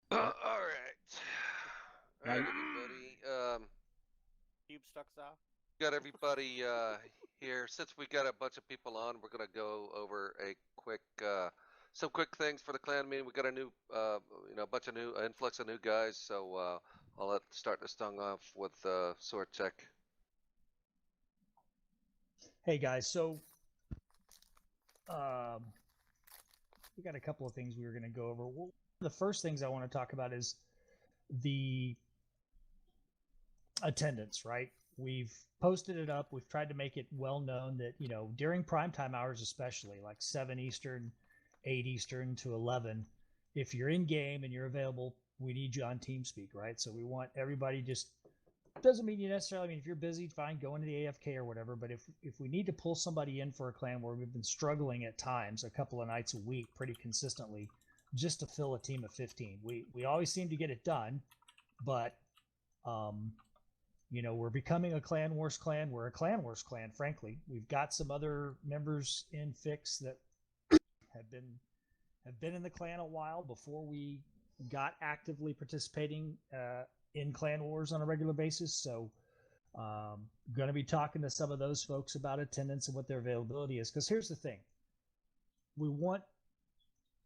All Now, right, everybody. Cube stuck off. Got everybody here. Since we got a bunch of people on, we're gonna go over some quick things for the clan meeting. We got a new, bunch of new influx of new guys. So I'll start this thing off with sword check. hey guys, so um, we got a couple of things we were going to go over. Well, the first things I want to talk about is the attendance, right? We've posted it up. We've tried to make it well known that, during primetime hours, especially like 7 Eastern, 8 Eastern to 11, if you're in game and you're available, we need you on TeamSpeak, right? So we want everybody just doesn't mean you necessarily. I mean, if you're busy, fine, go into the AFK or whatever. But if we need to pull somebody in for a clan where we've been struggling at times, a couple of nights a week, pretty consistently, just to fill a team of 15, we always seem to get it done. But um, we're becoming a clan wars clan. We're a clan wars clan. Frankly, we've got some other members in FIXX that have been have been in the clan a while before we got actively participating in clan wars on a regular basis. So going to be talking to some of those folks about attendance and what their availability is. Because here's the thing: we want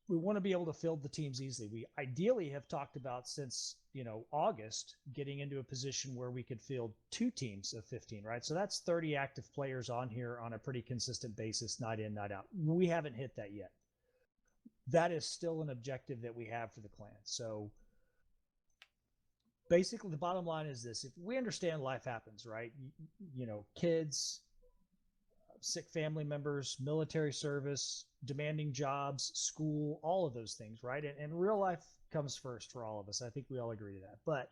we want to be able to field the teams easily. We ideally have talked about since August getting into a position where we could field two teams of 15, right? So that's 30 active players on here on a pretty consistent basis, night in, night out. We haven't hit that yet. That is still an objective that we have for the clan. So basically the bottom line is this: if we understand life happens, right? Kids, sick family members, military service, demanding jobs, school, all of those things, right? And real life comes first for all of us. I think we all agree to that. But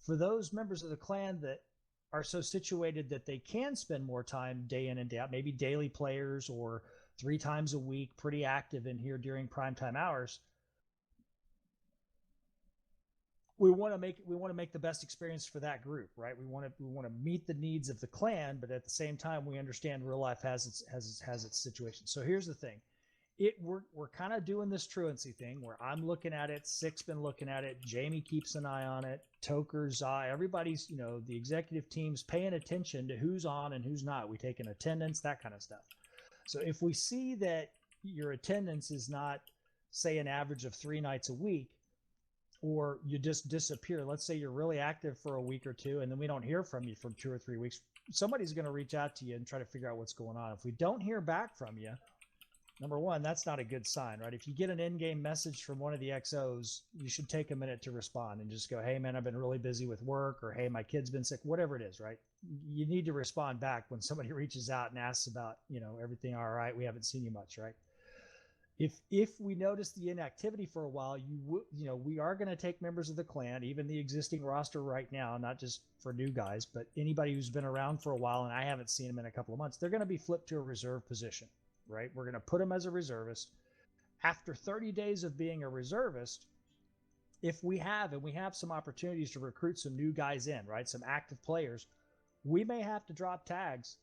for those members of the clan that are so situated that they can spend more time day in and day out, maybe daily players or 3 times a week, pretty active in here during primetime hours, we want to make the best experience for that group, right? We want to meet the needs of the clan, but at the same time, we understand real life has its situation. So here's the thing: we're kind of doing this truancy thing where I'm looking at it, Sick's been looking at it, Jamie keeps an eye on it, Toker's eye, everybody's the executive team's paying attention to who's on and who's not. We take an attendance, that kind of stuff. So if we see that your attendance is not, say, an average of 3 nights a week, or you just disappear. Let's say you're really active for a week or two, and then we don't hear from you for 2 or 3 weeks. Somebody's going to reach out to you and try to figure out what's going on. If we don't hear back from you, number one, that's not a good sign, right? If you get an in-game message from one of the XOs, you should take a minute to respond and just go, "Hey, man, I've been really busy with work," or "Hey, my kid's been sick," whatever it is, right? You need to respond back when somebody reaches out and asks about, everything all right. We haven't seen you much, right? If we notice the inactivity for a while, we are going to take members of the clan, even the existing roster right now, not just for new guys, but anybody who's been around for a while and I haven't seen them in a couple of months, they're going to be flipped to a reserve position, right? We're going to put them as a reservist. After 30 days of being a reservist, if we have some opportunities to recruit some new guys in, right? Some active players, we may have to drop tags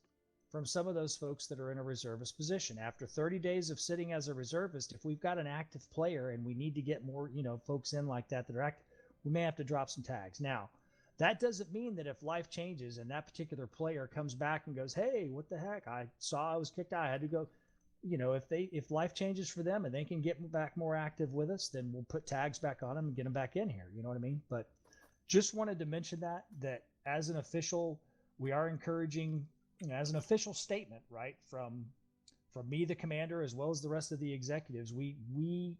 from some of those folks that are in a reservist position. After 30 days of sitting as a reservist, if we've got an active player and we need to get more, folks in like that are active, we may have to drop some tags. Now, that doesn't mean that if life changes and that particular player comes back and goes, "Hey, what the heck? I saw I was kicked out. I had to go." If life changes for them and they can get back more active with us, then we'll put tags back on them and get them back in here. You know what I mean? But just wanted to mention that as an official, we are encouraging, as an official statement, right, from me, the commander, as well as the rest of the executives, we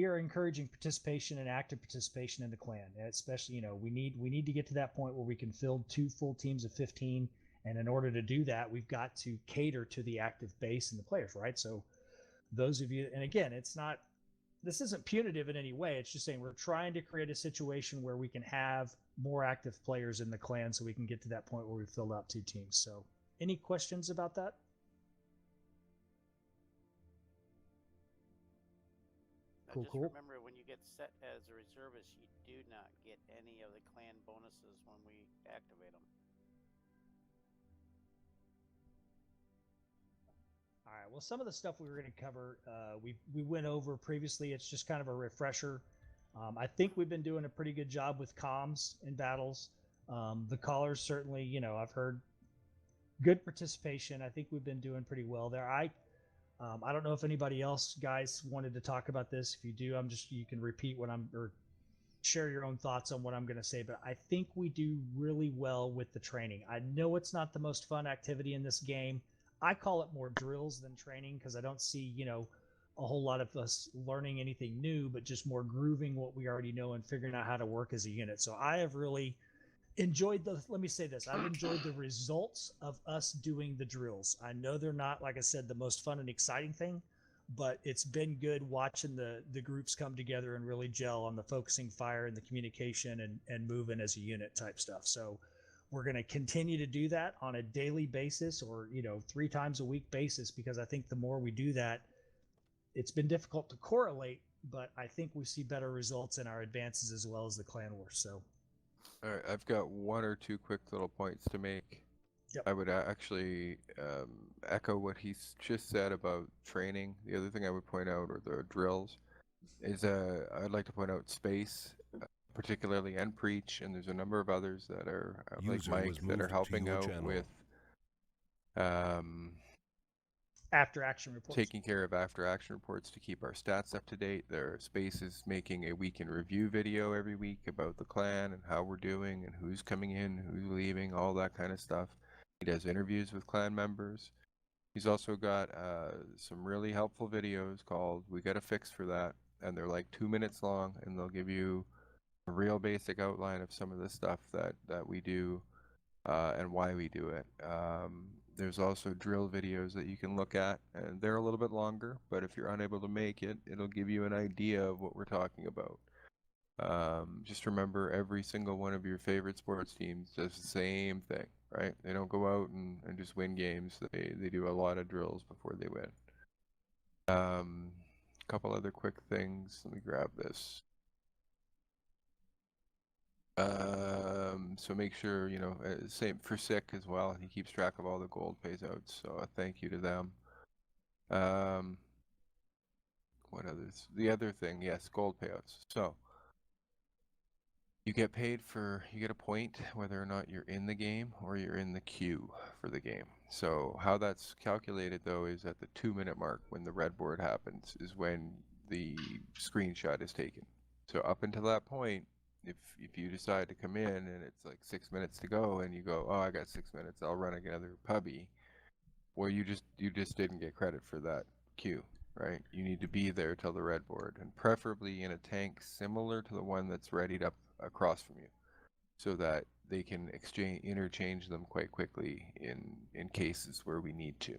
are encouraging participation and active participation in the clan. Especially, we need to get to that point where we can field 2 full teams of 15, and in order to do that, we've got to cater to the active base and the players, right? So those of you, and again, this isn't punitive in any way. It's just saying we're trying to create a situation where we can have more active players in the clan so we can get to that point where we filled out 2 teams. So any questions about that? Now, Cool, just cool. remember when you get set as a reservist, you do not get any of the clan bonuses when we activate them. All right. Well, some of the stuff we were going to cover, we went over previously. It's just kind of a refresher. I think we've been doing a pretty good job with comms in battles. The callers certainly, I've heard good participation. I think we've been doing pretty well there. I don't know if anybody else, guys, wanted to talk about this. If you do, you can repeat what or share your own thoughts on what I'm going to say. But I think we do really well with the training. I know it's not the most fun activity in this game. I call it more drills than training because I don't see, a whole lot of us learning anything new, but just more grooving what we already know and figuring out how to work as a unit. So I have really enjoyed let me say this, I've enjoyed the results of us doing the drills. I know they're not, like I said, the most fun and exciting thing, but it's been good watching the groups come together and really gel on the focusing fire and the communication and moving as a unit type stuff. So we're going to continue to do that on a daily basis, or 3 times a week basis, because I think the more we do that, it's been difficult to correlate, but I think we see better results in our advances as well as the clan wars. So All right, I've got 1 or 2 quick little points to make. Yep. I would actually echo what he's just said about training. The other thing I would point out, or the drills, is I'd like to point out space, particularly and preach, and there's a number of others that are like Mike that are helping out with after action reports, taking care of after action reports to keep our stats up to date. There are spaces making a week in review video every week about the clan and how we're doing and who's coming in, who's leaving, all that kind of stuff. He does interviews with clan members. He's also got some really helpful videos called We Got a Fix for That, and they're like 2 minutes long, and they'll give you a real basic outline of some of the stuff that we do and why we do it. There's also drill videos that you can look at, and they're a little bit longer, but if you're unable to make it, it'll give you an idea of what we're talking about. Just remember, every single one of your favorite sports teams does the same thing, right? They don't go out and just win games. They do a lot of drills before they win. A couple other quick things. Let me grab this. So make sure, same for FIXX as well. He keeps track of all the gold pays outs, so a thank you to them. What others? The other thing, yes, gold payouts. So you get paid you get a point whether or not you're in the game or you're in the queue for the game. So how that's calculated, though, is at the 2-minute mark when the red board happens is when the screenshot is taken. So up until that point, if you decide to come in and it's like 6 minutes to go and you go, oh, I got 6 minutes, I'll run another pubby, well, you just didn't get credit for that queue, right? You need to be there till the red board, and preferably in a tank similar to the one that's readied up across from you, so that they can interchange them quite quickly in cases where we need to.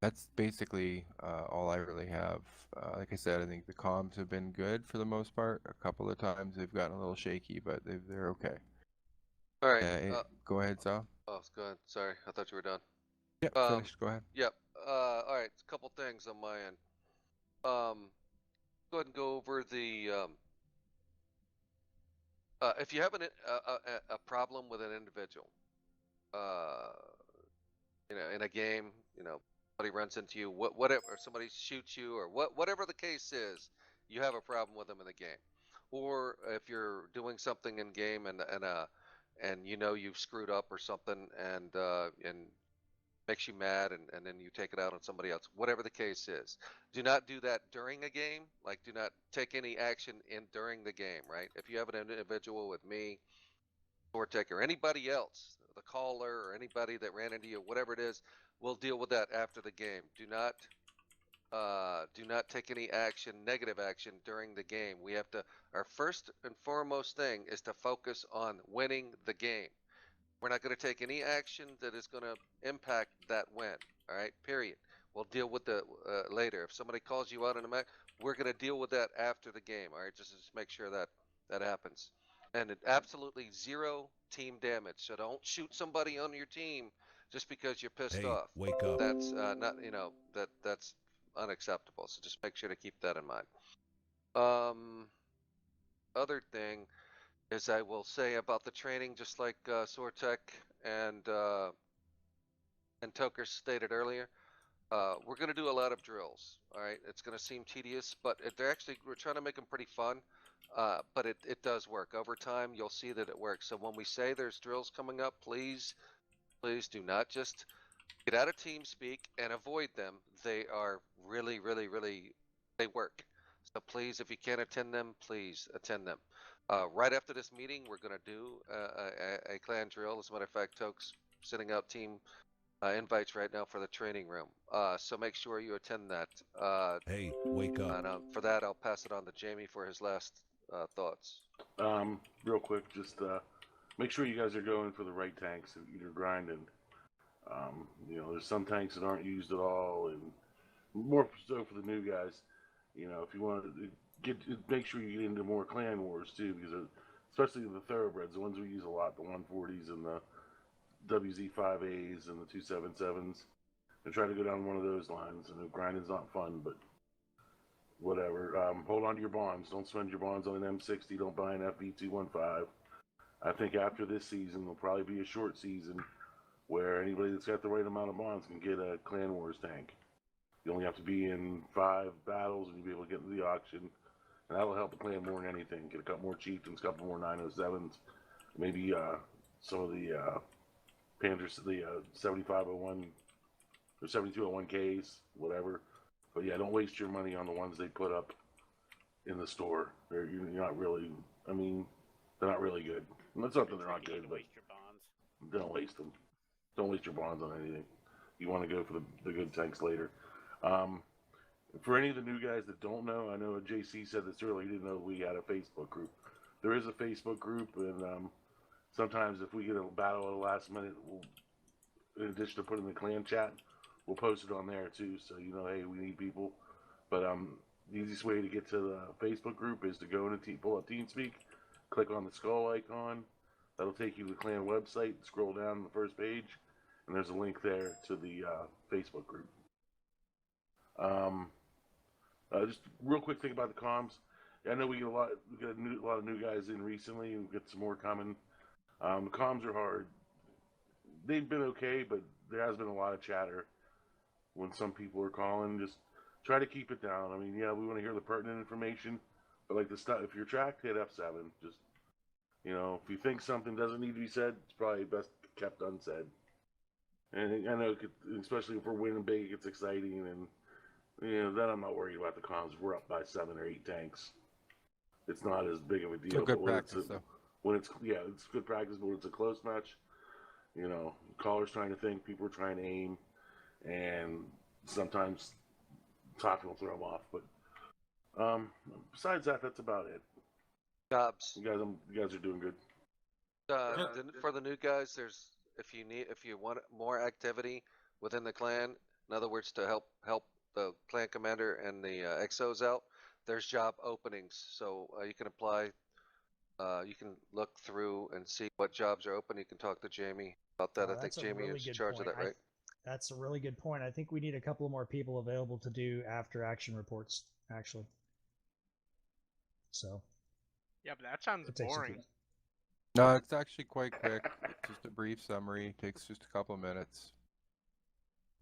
That's basically all I really have. Like I said, I think the comms have been good for the most part. A couple of times they've gotten a little shaky, but they're okay. All right. Go ahead, Sal. Oh, go ahead. Sorry, I thought you were done. Yep, finished. Go ahead. Yep. All right. A couple things on my end. Go ahead and go over the. If you have a problem with an individual, in a game, somebody runs into you, whatever, or somebody shoots you, or whatever the case is, you have a problem with them in the game. Or if you're doing something in game and you've screwed up or something, and makes you mad, and then you take it out on somebody else, whatever the case is, do not do that during a game. Like, do not take any action during the game, right? If you have an individual with me, Vortec, or anybody else, the caller or anybody that ran into you, whatever it is, we'll deal with that after the game. Do not take any action, negative action, during the game. We have to, our first and foremost thing is to focus on winning the game. We're not going to take any action that is going to impact that win. All right, period. We'll deal with the later. If somebody calls you out in a match, we're going to deal with that after the game. All right, just make sure that happens. And absolutely zero team damage. So don't shoot somebody on your team just because you're pissed off. Wake up. That's not, that's unacceptable. So just make sure to keep that in mind. Other thing is, I will say about the training, just like Sortek and Toker stated earlier, we're going to do a lot of drills. All right, it's going to seem tedious, but we're trying to make them pretty fun. But it does work. Over time, you'll see that it works. So when we say there's drills coming up, please do not just get out of TeamSpeak and avoid them. They are really, they work. So please, if you can't attend them, please attend them. Right after this meeting, we're going to do a clan drill. As a matter of fact, Toke's sending out team invites right now for the training room. So make sure you attend that. Hey, wake up. And for that, I'll pass it on to Jamie for his last thoughts. Real quick, just make sure you guys are going for the right tanks and you're grinding. You know, there's some tanks that aren't used at all, and more so for the new guys. You know, if you want to make sure you get into more clan wars too, because especially the thoroughbreds, the ones we use a lot, the 140s and the WZ5As and the 277s, and try to go down one of those lines. And grinding's not fun, but whatever. Hold on to your bonds. Don't spend your bonds on an M60. Don't buy an FV215. I think after this season, will probably be a short season where anybody that's got the right amount of bonds can get a Clan Wars tank. You only have to be in 5 battles and you'll be able to get into the auction. And that'll help the clan more than anything. Get a couple more chieftains, a couple more 907s, maybe some of the Panthers, the 7501 or 7201Ks, whatever. But yeah, don't waste your money on the ones they put up in the store. You're not really, I mean, they're not really good. It's not that they're not good, but Waste your bonds. don't waste them. Don't waste your bonds on anything. You want to go for the good tanks later. For any of the new guys that don't know, I know JC said this earlier, he didn't know we had a Facebook group. There is a Facebook group, and sometimes if we get a battle at the last minute, we'll, in addition to putting the clan chat, we'll post it on there too, so you know, hey, we need people. But the easiest way to get to the Facebook group is to go into pull up TeamSpeak, click on the skull icon. That'll take you to the clan website. Scroll down to the first page, and there's a link there to the Facebook group. Just real quick thing about the comms. I know we get a lot of new guys in recently, and we'll get some more coming. The comms are hard. They've been okay, but there has been a lot of chatter when some people are calling. Just try to keep it down. I mean, yeah, we want to hear the pertinent information, but like the stuff, if you're tracked, hit F7. Just, you know, if you think something doesn't need to be said, it's probably best kept unsaid. And I know, especially if we're winning big, it's exciting, and you know, then I'm not worried about the comms. We're up by 7 or 8 tanks. It's not as big of a deal. So good practice, though. When it's it's good practice, but when it's a close match, you know, callers trying to think, people are trying to aim, and sometimes talking will throw them off. But besides that, that's about it. Jobs. You guys are doing good. For the new guys, there's if you want more activity within the clan, in other words, to help the clan commander and the XOs out, there's job openings. So you can apply. You can look through and see what jobs are open. You can talk to Jamie about that. I think Jamie is in charge of that, right? That's a really good point. I think we need a couple more people available to do after action reports, actually. So. Yeah, but that sounds boring. No, it's actually quite quick. It's just a brief summary. It takes just a couple of minutes.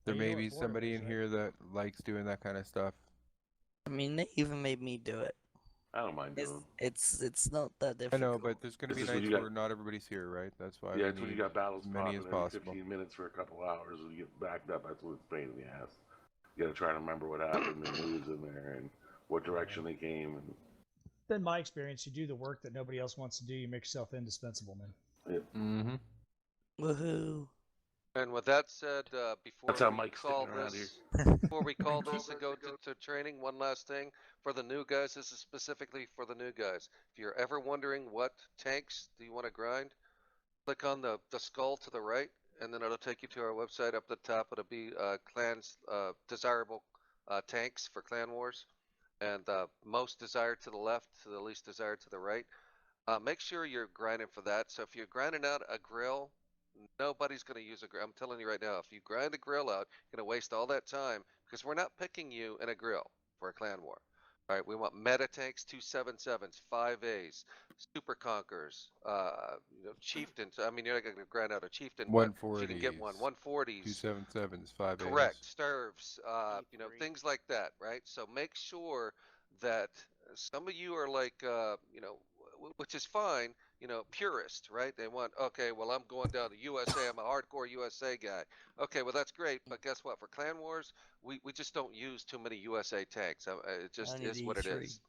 There may be somebody in here that likes doing that kind of stuff. I mean, they even made me do it. I don't mind doing It's not that difficult. I know, but there's going to be nights where not everybody's here, right? That's why. Yeah, it's when you got battles many as possible. 15 minutes for a couple hours, when you get backed up. That's what it's a pain in the ass. You got to try to remember what happened and who was in there and what direction they came. And in my experience, you do the work that nobody else wants to do. You make yourself indispensable, man. Yeah. Mm-hmm. Woohoo! And with that said, before we call this and go to training, one last thing for the new guys. This is specifically for the new guys. If you're ever wondering what tanks do you want to grind, click on the skull to the right, and then it'll take you to our website. Up the top, it'll be clans desirable tanks for Clan Wars, and most desired to the left, to the least desired to the right. Make sure you're grinding for that. So if you're grinding out a grill, nobody's going to use a grill. I'm telling you right now, if you grind a grill out, you're going to waste all that time because we're not picking you in a grill for a clan war. All right, we want meta tanks, 277s, 5As, super conquerors, chieftains. I mean, you're not gonna grind out a chieftain, but if you can get one, 140s, 277s, 5As. correct, stirves, E3. things like that, right? So make sure that some of you are like, which is fine, purist, right? They want, okay, well, I'm going down to USA. I'm a hardcore USA guy. Okay, well, that's great, but guess what? For Clan Wars, we just don't use too many USA tanks. It just Only is the what it E3. is.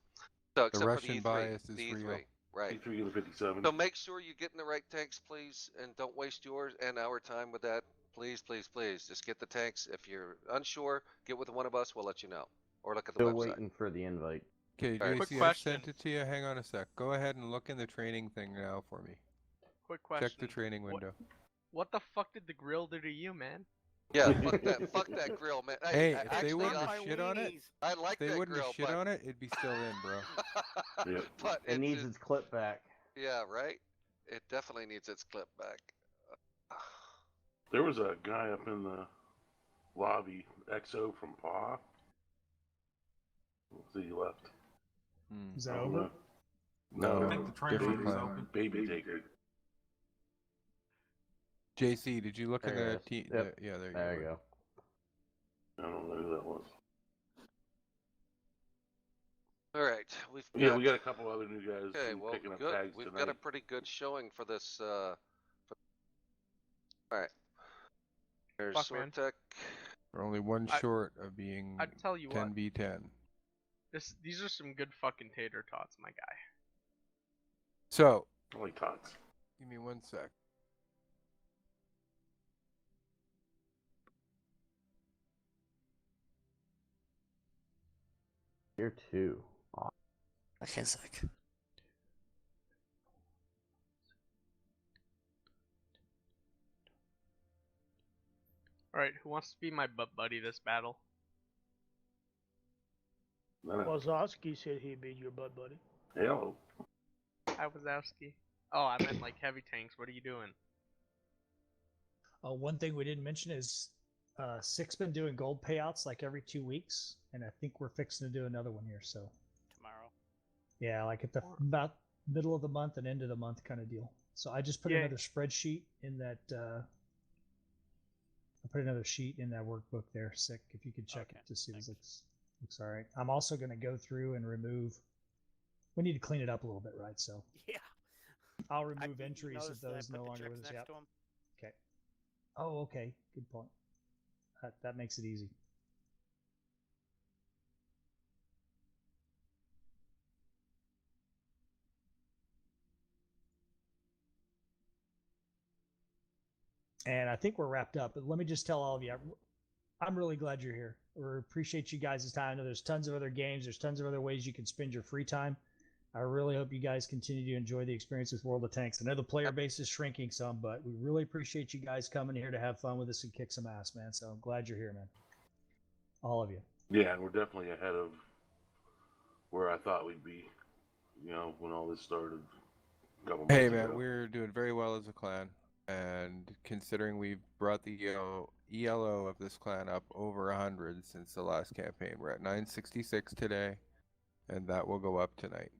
So The except for the Russian E3, bias is the E3, real. right? E3 and the 57. So make sure you get in the right tanks, please, and don't waste yours and our time with that. Please, please, please, just get the tanks. If you're unsure, get with one of us. We'll let you know, or look at the Still website. waiting for the invite. Okay, All right. Quick JC, I question. sent it to you. Hang on a sec. Go ahead and look in the training thing now for me. Quick question. Check the training window. What the fuck did the grill do to you, man? Yeah, fuck that grill, man. Hey, I- if they actually, wouldn't I- have shit on it, I like if they that wouldn't grill, have shit but on it, it'd be still in, bro. Yep. but It needs its clip back. yeah, right. It definitely needs its clip back. There was a guy up in the lobby, XO from PA. Let's see, he left. Hmm. Is I that don't over? know. No, I think the transfer baby, was open. baby taker. JC, did you look in There the it is. team? Yep. Yeah, There you go. go. I don't know who that was. All right, Yeah, we got a couple other new guys okay. who Well, picking up good. tags We've tonight. got a pretty good showing for this. All right. There's Fuck, man. Sortec. We're only one I- short of being I'd tell you what. 10v10. These are some good fucking tater tots, my guy. So, I like tots. give me 1 sec. Tier 2. Okay, sec. Alright, who wants to be my butt buddy this battle? Wazowski said he'd be your butt buddy. Hello. Hi, Wazowski. Oh, I meant like heavy tanks. What are you doing? One thing we didn't mention is FIXX been doing gold payouts like every 2 weeks, and I think we're fixing to do another one here. So Tomorrow. yeah, like at the about middle of the month and end of the month kind of deal. So I just put Yay. another spreadsheet in that. I put another sheet in that workbook there, Sick. If you could check Okay, it to see if it thanks. looks all right. I'm also going to go through and remove. We need to clean it up a little bit, right? So Yeah. I'll I- remove you entries of noticed that I those put no the longer checks with us. next Yep. to 'em? Okay. Oh, okay. Good point. That makes it easy. And I think we're wrapped up. But let me just tell all of you, I'm really glad you're here. We appreciate you guys' time. I know there's tons of other games. There's tons of other ways you can spend your free time. I really hope you guys continue to enjoy the experience with World of Tanks. I know the player base is shrinking some, but we really appreciate you guys coming here to have fun with us and kick some ass, man. So I'm glad you're here, man. All of you. Yeah, and we're definitely ahead of where I thought we'd be, when all this started a couple months Hey, ago. man, we're doing very well as a clan. And considering we've brought the ELO of this clan up over 100 since the last campaign, we're at 966 today, and that will go up tonight.